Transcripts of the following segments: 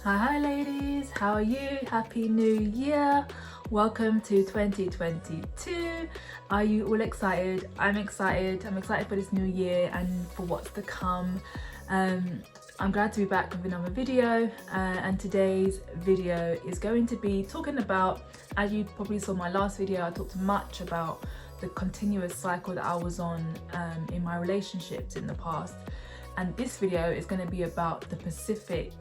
Hi ladies, how are you? Happy New Year! Welcome to 2022. Are you all excited? I'm excited. I'm excited for this new year and for what's to come. I'm glad to be back with another video, and today's video is going to be talking about, as you probably saw my last video, I talked much about the continuous cycle that I was on in my relationships in the past, and this video is going to be about the specific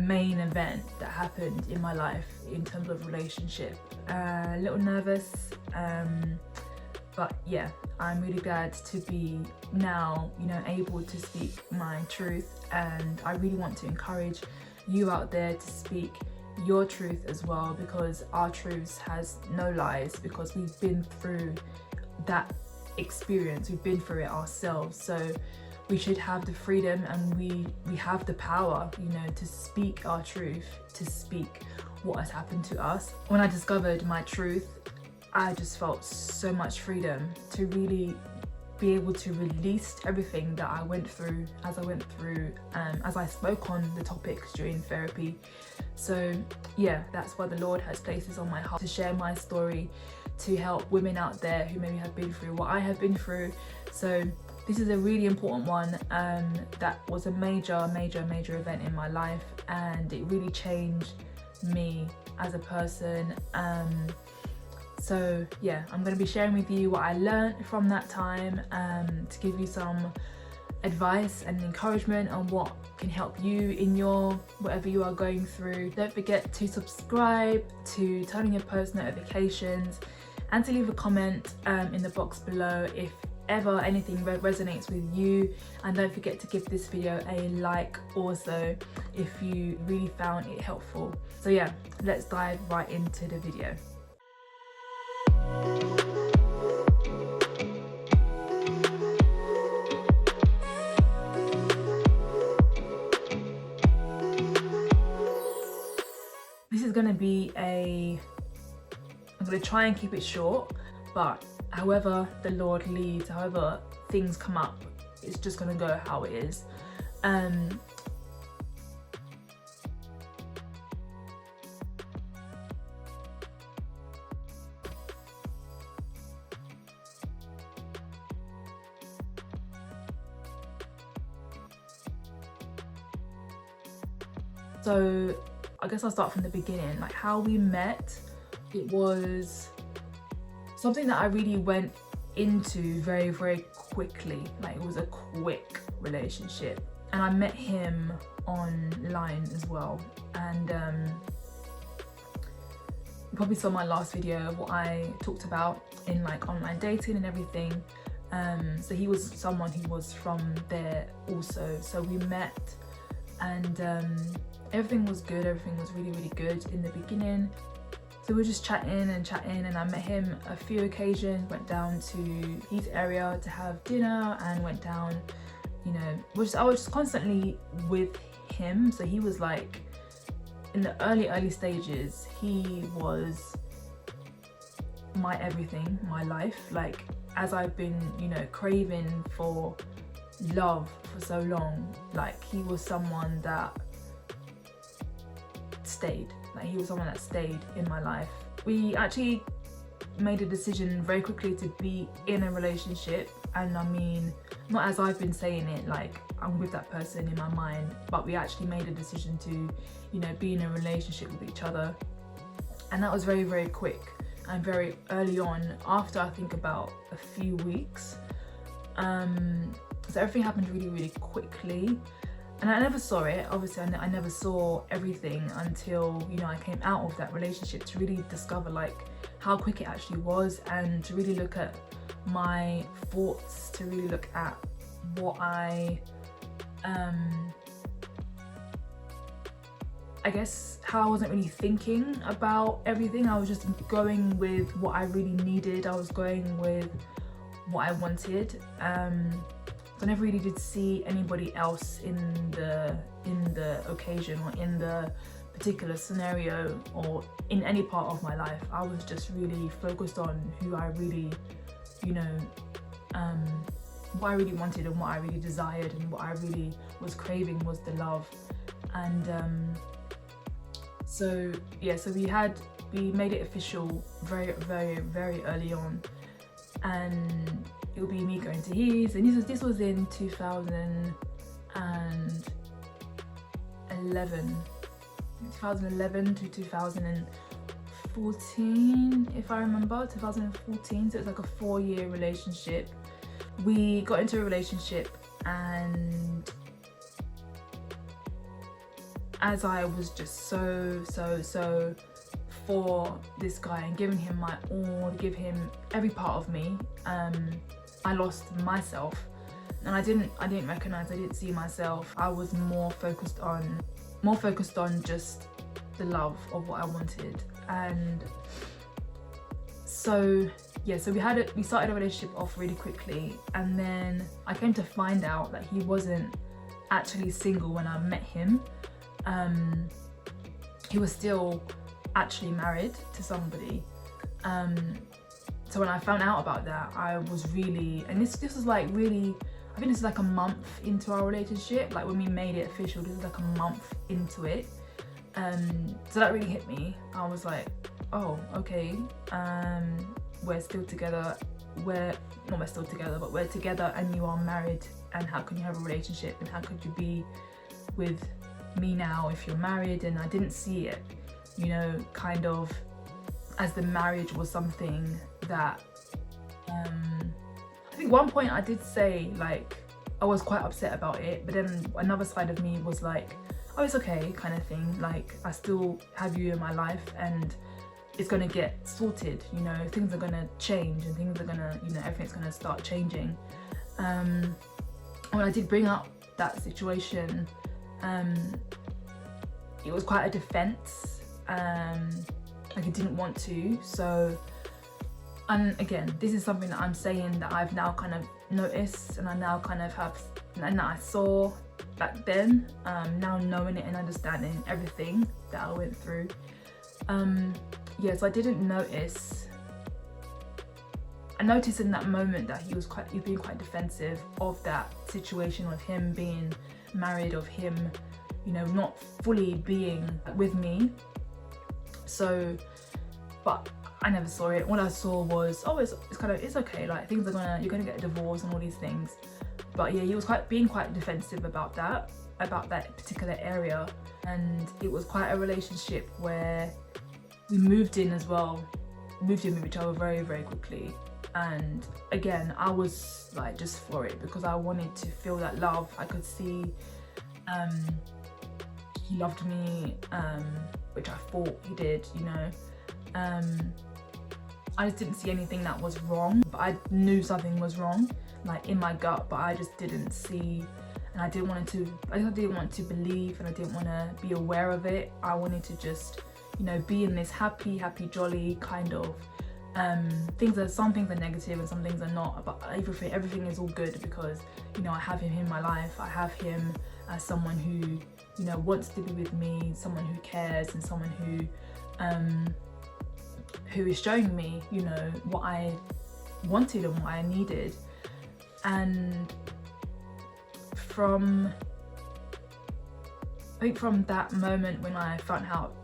main event that happened in my life in terms of relationship. A little nervous, but yeah, I'm really glad to be now, able to speak my truth, and I really want to encourage you out there to speak your truth as well, because our truth has no lies, because we've been through that experience, we've been through it ourselves. So we should have the freedom and we have the power, to speak our truth, to speak what has happened to us. When I discovered my truth, I just felt so much freedom to really be able to release everything that I went through as I spoke on the topics during therapy. So yeah, that's why the Lord has placed this on my heart, to share my story, to help women out there who maybe have been through what I have been through. So this is a really important one. That was a major event in my life, and it really changed me as a person. So yeah, I'm going to be sharing with you what I learned from that time, to give you some advice and encouragement on what can help you in your whatever you are going through. Don't forget to subscribe, to turn on your post notifications, and to leave a comment in the box below if ever anything resonates with you. And don't forget to give this video a like also if you really found it helpful. So yeah, let's dive right into the video. This is going to be I'm going to try and keep it short, but however the Lord leads, however things come up, it's just going to go how it is. So I guess I'll start from the beginning, like how we met. It was something that I really went into very quickly. Like, it was a quick relationship, and I met him online as well. And you probably saw my last video of what I talked about in like online dating and everything. So he was someone who was from there also. So we met, and everything was good. Everything was really good in the beginning. So we were just chatting, and I met him a few occasions, went down to his area to have dinner, and went down, I was just constantly with him. So he was like, in the early stages, he was my everything, my life. Like, as I've been, craving for love for so long, like, he was someone that stayed. Like, he was someone that stayed in my life. We actually made a decision very quickly to be in a relationship, and I mean, not as I've been saying it, like I'm with that person in my mind, but we actually made a decision to, be in a relationship with each other. And that was very quick and very early on, after I think about a few weeks. So everything happened really quickly. And I never saw it, obviously. I never saw everything until, I came out of that relationship, to really discover like how quick it actually was, and to really look at my thoughts, to really look at what I guess how I wasn't really thinking about everything. I was just going with what I really needed. I was going with what I wanted. So I never really did see anybody else in the occasion, or in the particular scenario, or in any part of my life. I was just really focused on who I really, what I really wanted, and what I really desired, and what I really was craving was the love. And So yeah, so we made it official very early on, and it would be me going to his, and this was in 2011 to 2014, if I remember, 2014. So it's like a 4-year relationship. We got into a relationship, and as I was just so for this guy and giving him my all, give him every part of me, I lost myself, and I didn't recognize, I didn't see myself. I was more focused on just the love of what I wanted. And so yeah, so we started a relationship off really quickly, and then I came to find out that he wasn't actually single when I met him. He was still actually married to somebody. So when I found out about that, I was really, and this was like really, I think this is like a month into our relationship, like when we made it official, this is like a month into it. So that really hit me. I was like, oh, okay, we're still together, we're together and you are married, and how can you have a relationship, and how could you be with me now if you're married? And I didn't see it, you know, kind of as the marriage was something that I think one point I did say, like, I was quite upset about it, but then another side of me was like, oh, it's okay, kind of thing, like I still have you in my life and it's gonna get sorted, you know, things are gonna change and things are gonna, you know, everything's gonna start changing. When I did bring up that situation, it was quite a defense, like I didn't want to. So, and again, this is something that I'm saying that I've now kind of noticed, and I now kind of have, and that I saw back then, now knowing it and understanding everything that I went through. Yeah, so I didn't notice. I noticed in that moment that he was being quite defensive of that situation, of him being married, of him, you know, not fully being with me. So, but I never saw it. All I saw was, oh, it's okay, like things are you're gonna get a divorce and all these things. But yeah, he was being quite defensive about that particular area. And it was quite a relationship where we moved in as well, moved in with each other very quickly. And again, I was like just for it, because I wanted to feel that love. I could see he loved me, which I thought he did, you know. I just didn't see anything that was wrong, but I knew something was wrong, like in my gut, but I just didn't see, and I didn't want to believe, and I didn't want to be aware of it. I wanted to just, you know, be in this happy jolly kind of some things are negative and some things are not, but everything is all good, because, you know, I have him in my life. I have him as someone who, you know, wants to be with me, someone who cares, and someone who is showing me, you know, what I wanted and what I needed. And I think from that moment when I found out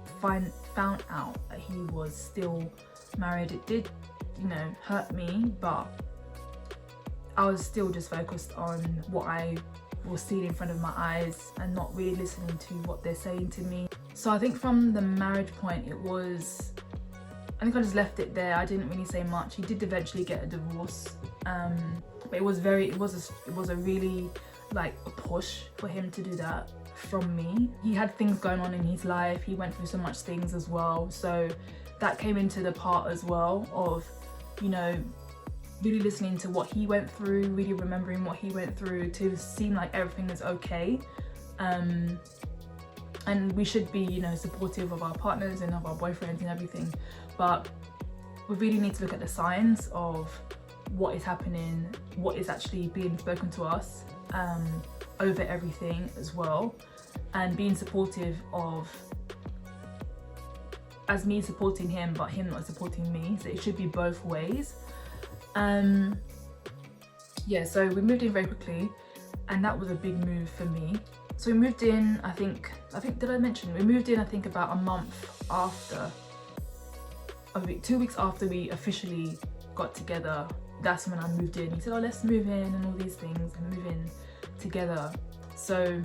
that he was still married, it did, you know, hurt me, but I was still just focused on what I was seeing in front of my eyes and not really listening to what they're saying to me. So I think from the marriage point, I think I just left it there. I didn't really say much. He did eventually get a divorce, but it was a really like a push for him to do that from me. He had things going on in his life. He went through so much things as well. So that came into the part as well of, you know, really listening to what he went through, really remembering what he went through, to seem like everything is okay. And we should be, you know, supportive of our partners and of our boyfriends and everything, but we really need to look at the signs of what is happening, what is actually being spoken to us, over everything as well, and being supportive of, as me supporting him but him not supporting me. So it should be both ways. Yeah, so we moved in very quickly, and that was a big move for me. So we moved in, I think did I mention we moved in I think about a month after, 2 weeks after we officially got together. That's when I moved in. He said, oh, let's move in and all these things and move in together. So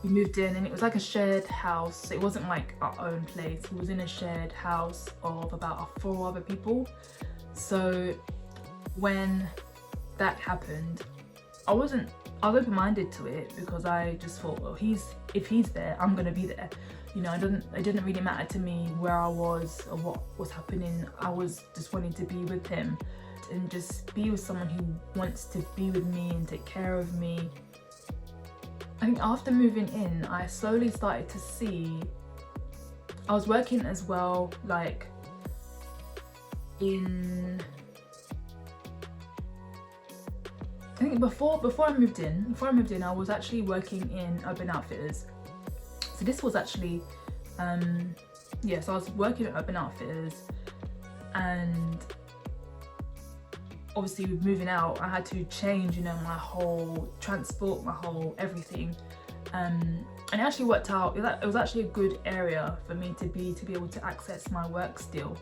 we moved in and it was like a shared house. It wasn't like our own place. He was in a shared house of about 4 other people. So when that happened, I was open-minded to it, because I just thought, well, if he's there, I'm gonna be there. You know, it didn't really matter to me where I was or what was happening. I was just wanting to be with him and just be with someone who wants to be with me and take care of me. I think after moving in, I slowly started to see, I was working as well, like in, I think before I moved in, I was actually working in Urban Outfitters. So this was actually, so I was working at Urban Outfitters, and obviously with moving out, I had to change, you know, my whole transport, my whole everything. And it actually worked out. It was actually a good area for me to be able to access my work still.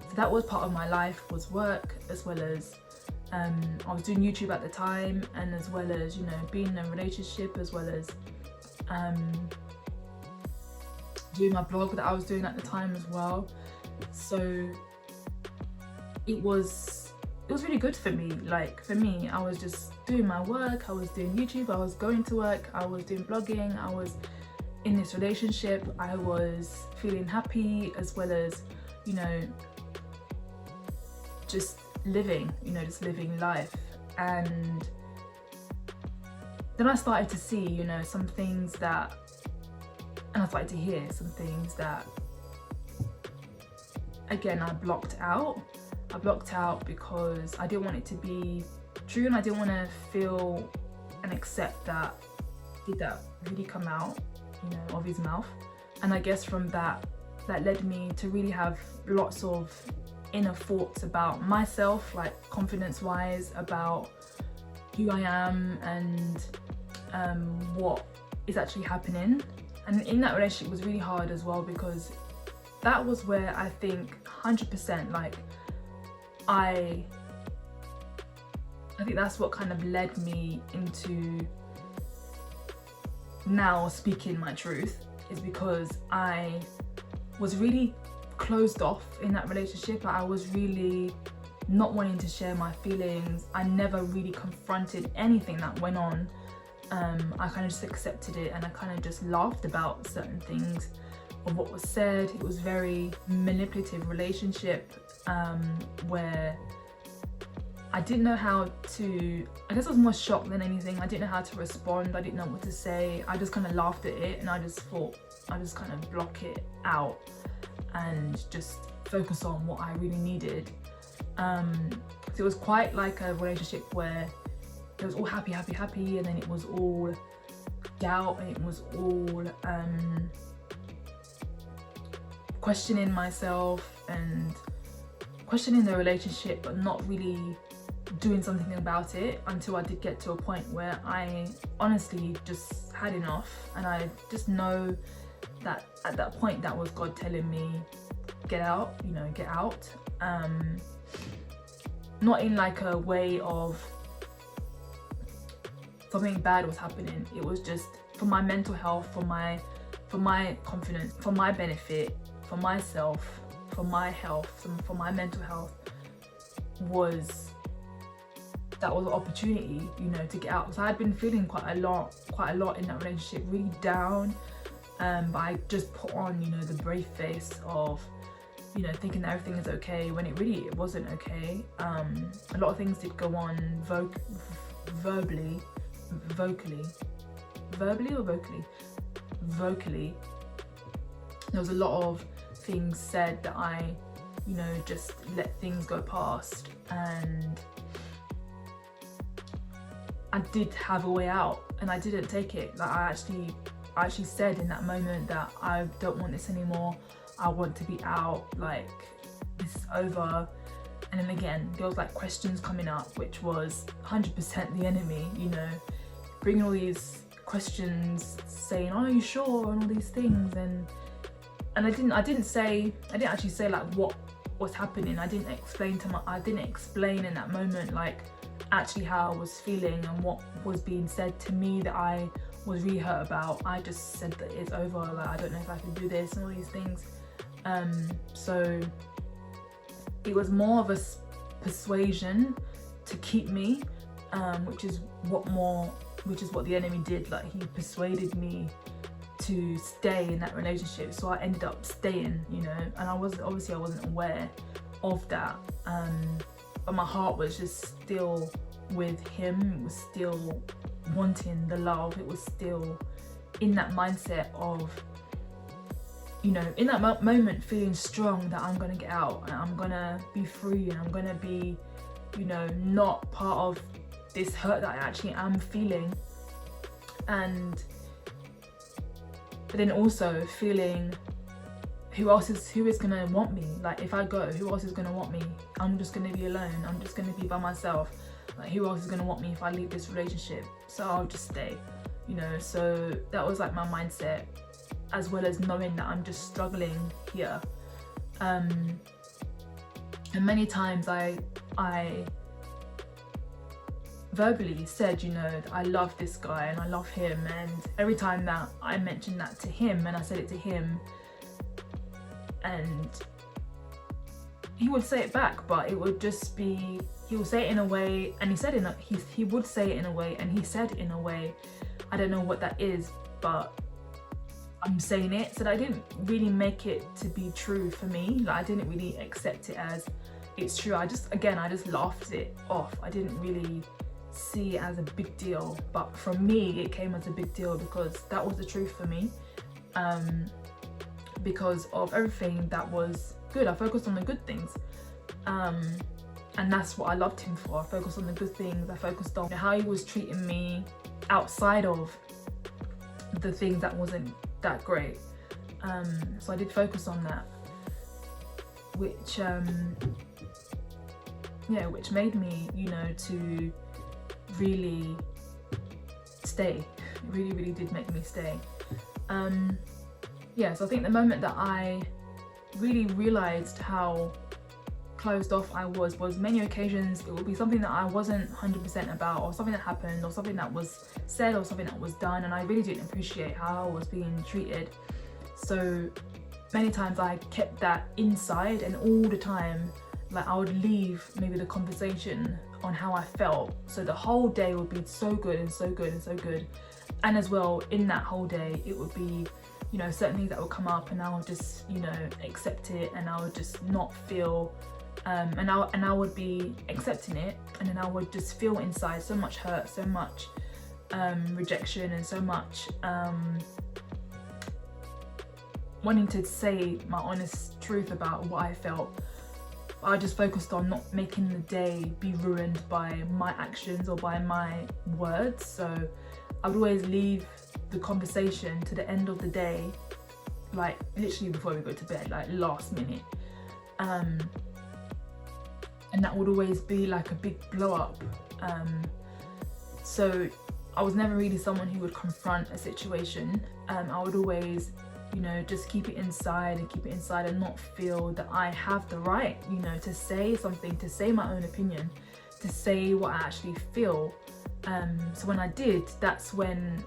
So that was part of my life, was work, as well as I was doing YouTube at the time, and as well as, you know, being in a relationship, as well as doing my blog that I was doing at the time as well. So it was really good for me. Like, for me, I was just doing my work, I was doing YouTube, I was going to work, I was doing blogging, I was in this relationship, I was feeling happy, as well as, you know, just living life. And then I started to see, you know, some things that, and I started to hear some things that, again, I blocked out because I didn't want it to be true, and I didn't want to feel and accept that did that really come out, you know, of his mouth. And I guess from that led me to really have lots of inner thoughts about myself, like confidence wise, about who I am and what is actually happening. And in that relationship, it was really hard as well, because that was where I think 100%, like, I think that's what kind of led me into now speaking my truth, is because I was really closed off in that relationship. I was really not wanting to share my feelings. I never really confronted anything that went on. I kind of just accepted it, and I kind of just laughed about certain things of what was said. It was very manipulative relationship, where I didn't know how to, I guess I was more shocked than anything. I didn't know how to respond. I didn't know what to say. I just kind of laughed at it, and I just thought I just kind of block it out and just focus on what I really needed. So it was quite like a relationship where it was all happy, and then it was all doubt, and it was all questioning myself and questioning the relationship, but not really doing something about it, until I did get to a point where I honestly just had enough. And I just know that at that point, that was God telling me, get out, you know, get out. Not in like a way of something bad was happening. It was just for my mental health, for my confidence, for my benefit, for myself, for my health, for my mental health. That was an opportunity, you know, to get out. So I'd been feeling quite a lot in that relationship, really down. But I just put on, you know, the brave face of, you know, thinking that everything is okay, when it wasn't okay. A lot of things did go on vocally. There was a lot of things said that I, you know, just let things go past, and I did have a way out, and I didn't take it. Like, I actually said in that moment that I don't want this anymore. I want to be out, like, this is over. And then again, there was like questions coming up, which was 100% the enemy, you know, bringing all these questions saying, "Are you sure?" and all these things, and I didn't actually say like what was happening. I didn't explain in that moment like actually how I was feeling and what was being said to me that I was really hurt about. I just said that it's over, like I don't know if I can do this and all these things. So it was more of a persuasion to keep me, which is what the enemy did. Like, he persuaded me to stay in that relationship, so I ended up staying, you know. And I wasn't aware of that, but my heart was just still with him. It was still wanting the love. It was still in that mindset of, you know, in that moment feeling strong that I'm gonna get out and I'm gonna be free and I'm gonna be, you know, not part of this hurt that I actually am feeling. But then also feeling who is gonna want me? Like, if I go, who else is gonna want me? I'm just gonna be alone. I'm just gonna be by myself. Like, who else is gonna want me if I leave this relationship? So I'll just stay, you know. So that was like my mindset, as well as knowing that I'm just struggling here. And many times I verbally said, you know, that I love this guy and I love him, and every time that I mentioned that to him and I said it to him, and he would say it back, but it would just be, he would say it in a way, and he would say it in a way, and he said in a way, I don't know what that is, but I'm saying it. So that I didn't really make it to be true for me. Like, I didn't really accept it as it's true. I just laughed it off. I didn't really see it as a big deal, but for me it came as a big deal because that was the truth for me. Because of everything that was good, I focused on the good things, and that's what I loved him for. I focused on the good things. I focused on how he was treating me outside of the things that wasn't that great. So I did focus on that, which which made me, you know, to really stay. It really did make me stay. So I think the moment that I really realized how closed off I was many occasions it would be something that I wasn't 100% about, or something that happened, or something that was said, or something that was done, and I really didn't appreciate how I was being treated. So many times I kept that inside, and all the time, like, I would leave maybe the conversation on how I felt, so the whole day would be so good and so good and so good. And as well, in that whole day it would be, you know, certain things that would come up, and I would just, you know, accept it, and I would just not feel and I would be accepting it, and then I would just feel inside so much hurt, so much rejection, and so much wanting to say my honest truth about what I felt. I just focused on not making the day be ruined by my actions or by my words. So I would always leave the conversation to the end of the day, like literally before we go to bed, like last minute. And that would always be like a big blow up. So I was never really someone who would confront a situation. I would always, you know, just keep it inside and not feel that I have the right, you know, to say something, to say my own opinion, to say what I actually feel. So when I did, that's when,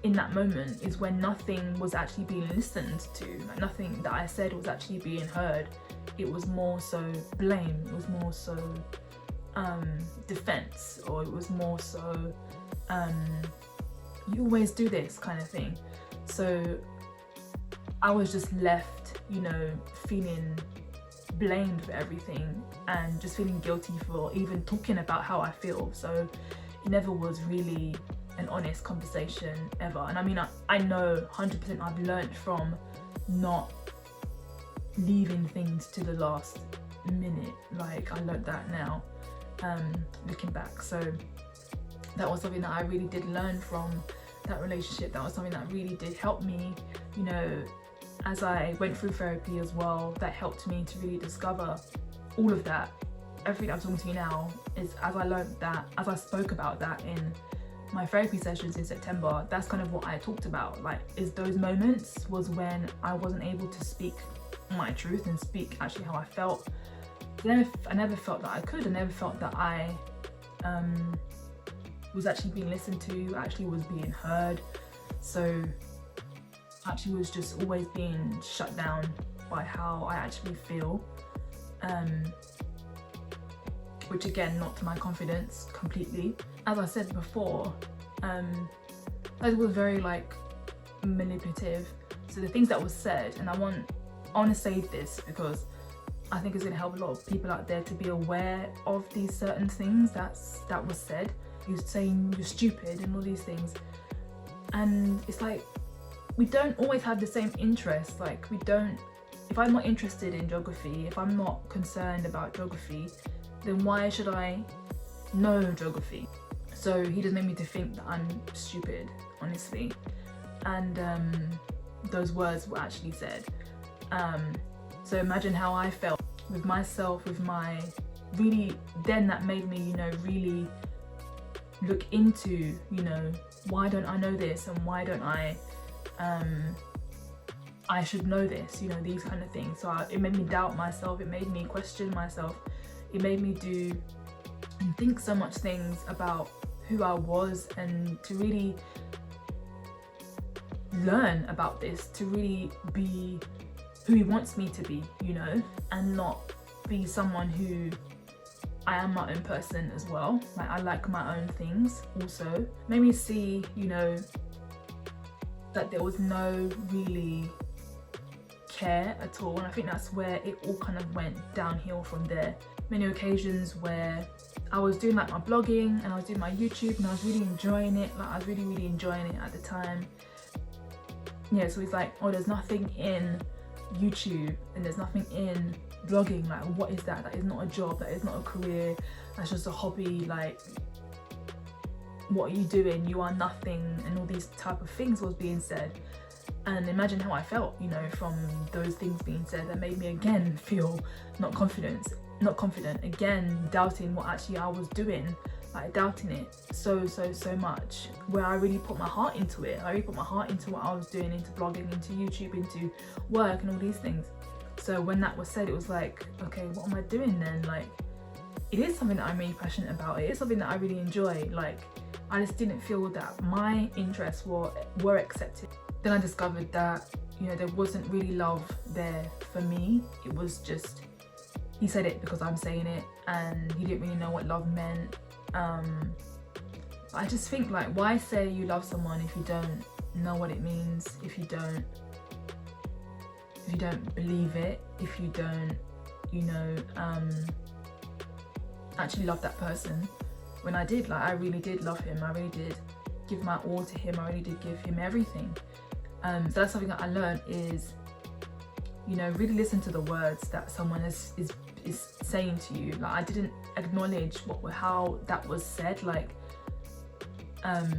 in that moment, is when nothing was actually being listened to. Like, nothing that I said was actually being heard. It was more so blame, it was more so defense, or it was more so you always do this kind of thing. So I was just left, you know, feeling blamed for everything, and just feeling guilty for even talking about how I feel. So it never was really an honest conversation ever. And I mean, I know 100% I've learned from not leaving things to the last minute. Like, I learned that now, looking back. So that was something that I really did learn from that relationship. That was something that really did help me, you know, as I went through therapy as well. That helped me to really discover all of that. Everything I'm talking to you now is as I learned that, as I spoke about that in my therapy sessions in September, that's kind of what I talked about. Like, is those moments was when I wasn't able to speak my truth and speak actually how I felt. I never felt that I could. I never felt that I was actually being listened to, actually was being heard. So actually was just always being shut down by how I actually feel, which again knocked my confidence completely. As I said before, it was very like manipulative. So the things that was said, and I want to say this because I think it's going to help a lot of people out there to be aware of these certain things that was said. He was saying you're stupid and all these things, and it's like we don't always have the same interests. Like, we don't, if I'm not interested in geography, if I'm not concerned about geography, then why should I know geography? So he just made me to think that I'm stupid, honestly. And those words were actually said. So imagine how I felt with myself, with my really, then that made me, you know, really look into, you know, why don't I know this, and why don't I should know this, you know, these kind of things. So it made me doubt myself, it made me question myself, it made me do and think so much things about who I was, and to really learn about this, to really be who he wants me to be, you know, and not be someone who I am my own person as well. Like, I like my own things also. Made me see, you know, that there was no really care at all, and I think that's where it all kind of went downhill from there. Many occasions where I was doing like my blogging and I was doing my YouTube and I was really enjoying it, like I was really enjoying it at the time. Yeah, so it's like, oh, there's nothing in YouTube and there's nothing in blogging, like what is that? That is not a job, that is not a career, that's just a hobby. Like, what are you doing? You are nothing, and all these type of things was being said. And imagine how I felt, you know, from those things being said. That made me again feel not confident, again doubting what actually I was doing, like doubting it so much, where I really put my heart into it. I really put my heart into what I was doing, into blogging, into YouTube, into work and all these things. So when that was said, it was like, okay, what am I doing then? Like, it is something that I'm really passionate about, it is something that I really enjoy. Like, I just didn't feel that my interests were accepted. Then I discovered that, you know, there wasn't really love there for me. It was just, he said it because I'm saying it, and he didn't really know what love meant. I just think, like, why say you love someone if you don't know what it means, if you don't believe it, if you don't, you know, actually love that person. When I did, like, I really did love him, I really did give my all to him, I really did give him everything. So that's something that I learned is, you know, really listen to the words that someone is saying to you. Like, I didn't acknowledge how that was said. Like, as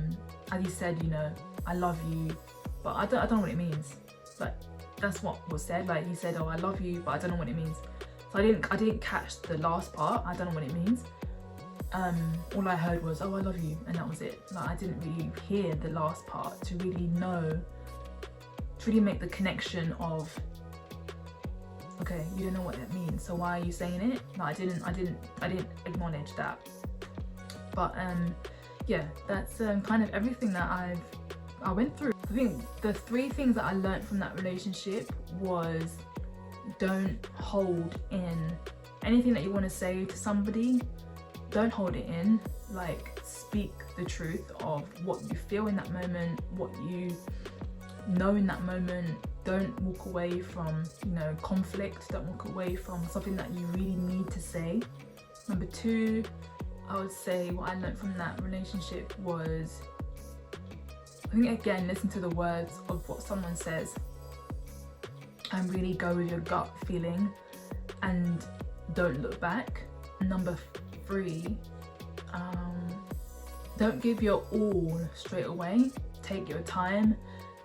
he said, you know, I love you, but I don't know what it means. But that's what was said. Like, he said, oh, I love you, but I don't know what it means. So I didn't catch the last part. I don't know what it means. All I heard was, oh, I love you, and that was it. Like, I didn't really hear the last part to really know, to really make the connection of, okay, you don't know what that means, so why are you saying it? Like, I didn't acknowledge that. But yeah, that's kind of everything that I went through. I think the 3 things that I learned from that relationship was, don't hold in anything that you want to say to somebody. Don't hold it in. Like, speak the truth of what you feel in that moment, what you know in that moment. Don't walk away from, you know, conflict. Don't walk away from something that you really need to say. Number 2, I would say what I learned from that relationship was, I think, again, listen to the words of what someone says and really go with your gut feeling and don't look back. Number 3, don't give your all straight away. Take your time.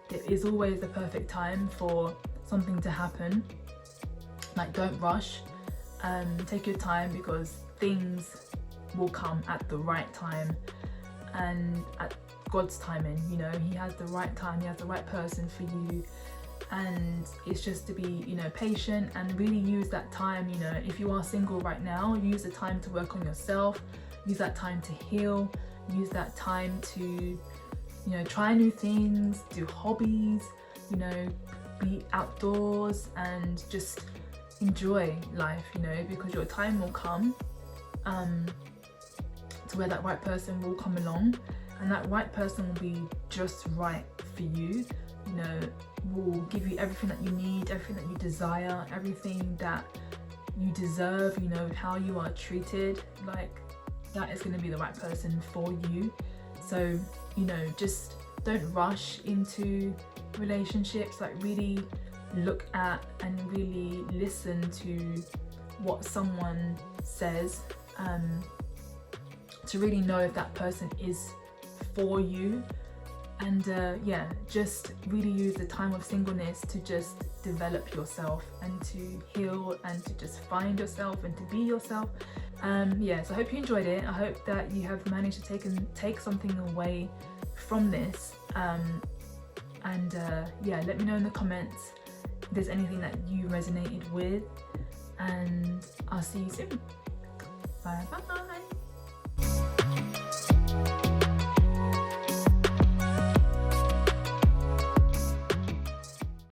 There is always the perfect time for something to happen. Like, don't rush. Take your time, because things will come at the right time. and at God's timing, you know, he has the right time, he has the right person for you. And it's just to be, you know, patient and really use that time. You know, if you are single right now, use the time to work on yourself, use that time to heal, use that time to, you know, try new things, do hobbies, you know, be outdoors and just enjoy life, you know, because your time will come to where that right person will come along, and that right person will be just right for you, you know, will give you everything that you need, everything that you desire, everything that you deserve, you know, how you are treated. Like, that is going to be the right person for you. So, you know, just don't rush into relationships. Like, really look at and really listen to what someone says, to really know if that person is for you. And yeah, just really use the time of singleness to just develop yourself and to heal and to just find yourself and to be yourself. Yeah, so I hope you enjoyed it. I hope that you have managed to take something away from this. And yeah, let me know in the comments if there's anything that you resonated with, and I'll see you soon. Bye bye.